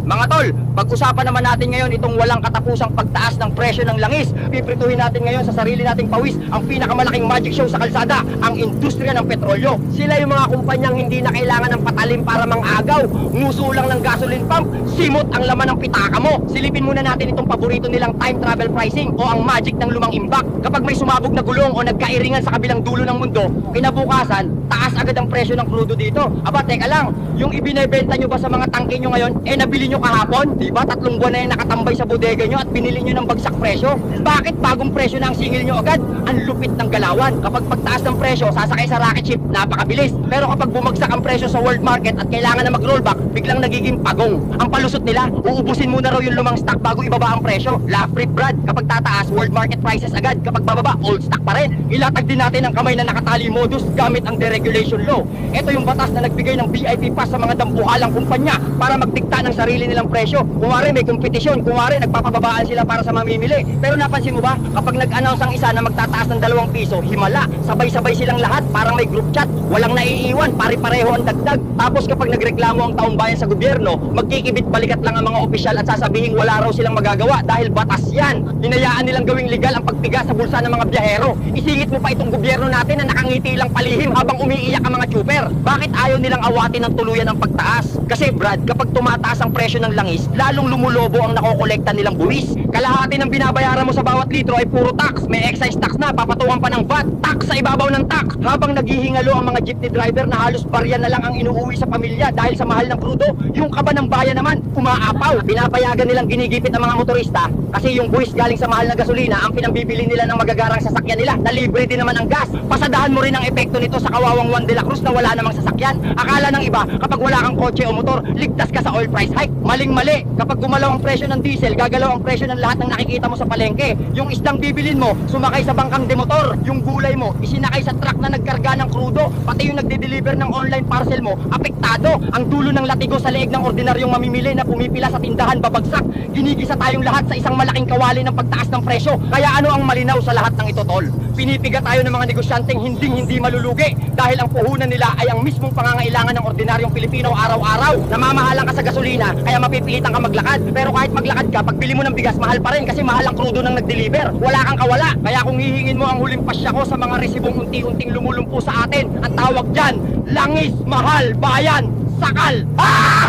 Mga tol, pag-usapan naman natin ngayon itong walang katapusang pagtaas ng presyo ng langis. Piprituhin natin ngayon sa sarili nating pawis ang pinakamalaking magic show sa kalsada, ang industriya ng petrolyo. Sila yung mga kumpanyang hindi na kailangan ng patalim para mangagaw. Nguso lang ng gasoline pump, simot ang laman ng pitaka mo. Silipin muna natin itong paborito nilang time travel pricing o ang magic ng lumang imbak. Kapag may sumabog na gulong o nagkairingan sa kabilang dulo ng mundo, kinabukasan, taas agad ang presyo ng krudo dito. Aba, teka lang, yung ibinebenta nyo ba sa mga tangke nyo ngayon, nabili nyo kahapon? Diba 3 buwan na yung nakatambay sa bodega nyo at binili nyo ng bagsak presyo? Bakit bagong presyo na ang singil nyo agad? Ang lupit ng galawan. Kapag pagtaas ng presyo, sasakay sa rocket ship, napakabilis. Pero kapag bumagsak ang presyo sa world market at kailangan na mag-rollback, biglang nagiging pagong. Ang palusot nila, uubusin muna raw yung lumang stock bago ibaba ang presyo. Laugh rip, Brad. Kapag tataas, world market prices agad. Kapag bababa, old stock pa rin. Ilatag din natin ang kamay na nakatali modus gamit ang deregulation law. Ito yung batas na nagbigay ng VIP pass sa mga dampuhalang kumpanya para magdikta ng sarili nilang presyo. Kumari may kompetisyon, kumari nagpapababaan sila para sa mamimili. Pero napansin mo ba, kapag nag-announce ang isa na magtataas ng 2 piso, himala, sabay-sabay silang lahat, parang may group chat, walang naiiwan, pare-pareho ang dagdag. Tapos kapag nagreklamo ang taong bayan sa gobyerno, magkikibit balikat lang ang mga opisyal at sasabihin wala raw silang magagawa dahil batas yan. Hinayaan nilang gawing legal ang pagpiga sa bulsa ng mga biyahero. Isingit mo pa itong gobyerno natin na nakangiti lang palihim habang umiiyak ang mga chuper. Bakit ayaw nilang awatin ng tuluyan ang pagtaas? Kasi Brad, kapag tumataas ang presyo ng langis, lalong lumulobo ang nakokolekta nilang buwis. Kalahati ng binabayaran mo sa bawat litro ay puro tax. May excise tax na, papatungan pa ng VAT. Tax sa ibabaw ng tax. Habang naghihingalo ang mga jeepney driver na halos barya na lang ang inuuwi sa pamilya dahil sa mahal ng krudo, yung kaba ng bayan naman, umaapaw. Pinapayagan nilang ginigipit ang mga motorista kasi yung buwis galing sa mahal na gasolina ang pinambibili nila ng magagarang sasakyan nila na libre din naman ang gas. Pasadahan mo rin ang epekto nito sa kawawang Juan de la Cruz na wala namang sasakyan. Akala ng iba, kapag wala kang kotse o motor, ligtas ka sa oil price hike. Maling-mali. Kapag gumalaw ang presyo ng diesel, gagalaw ang presyo ng lahat ng nakikita mo sa palengke. Yung isdang bibilin mo, sumakay sa bangkang demotor. Yung gulay mo, isinakay sa truck na nagkarga ng krudo. Pati yung nagde-deliver ng online parcel mo, apektado. Ang dulo ng latigo sa leeg ng ordinaryong mamimili na pumipila sa tindahan babagsak. Ginigisa tayong lahat sa isang malaking kawali ng pagtaas ng presyo. Kaya ano ang malinaw sa lahat ng ito, tol? Pinipiga tayo ng mga negosyanteng hindi malulugi dahil ang puhunan nila ay ang mismong pangangailangan ng ordinaryong Pilipino araw-araw. Namamahalan ka sa gasolina, kaya mapipilitan ka maglakad. Pero kahit maglakad ka, pagbili mo ng bigas, mahal pa rin kasi mahal ang krudo nang nag-deliver. Wala kang kawala. Kaya kung hihingin mo ang huling pasya ko sa mga resibong unti-unting lumulumpo sa atin, ang tawag dyan, langis, mahal, bayan, sakal. Ah!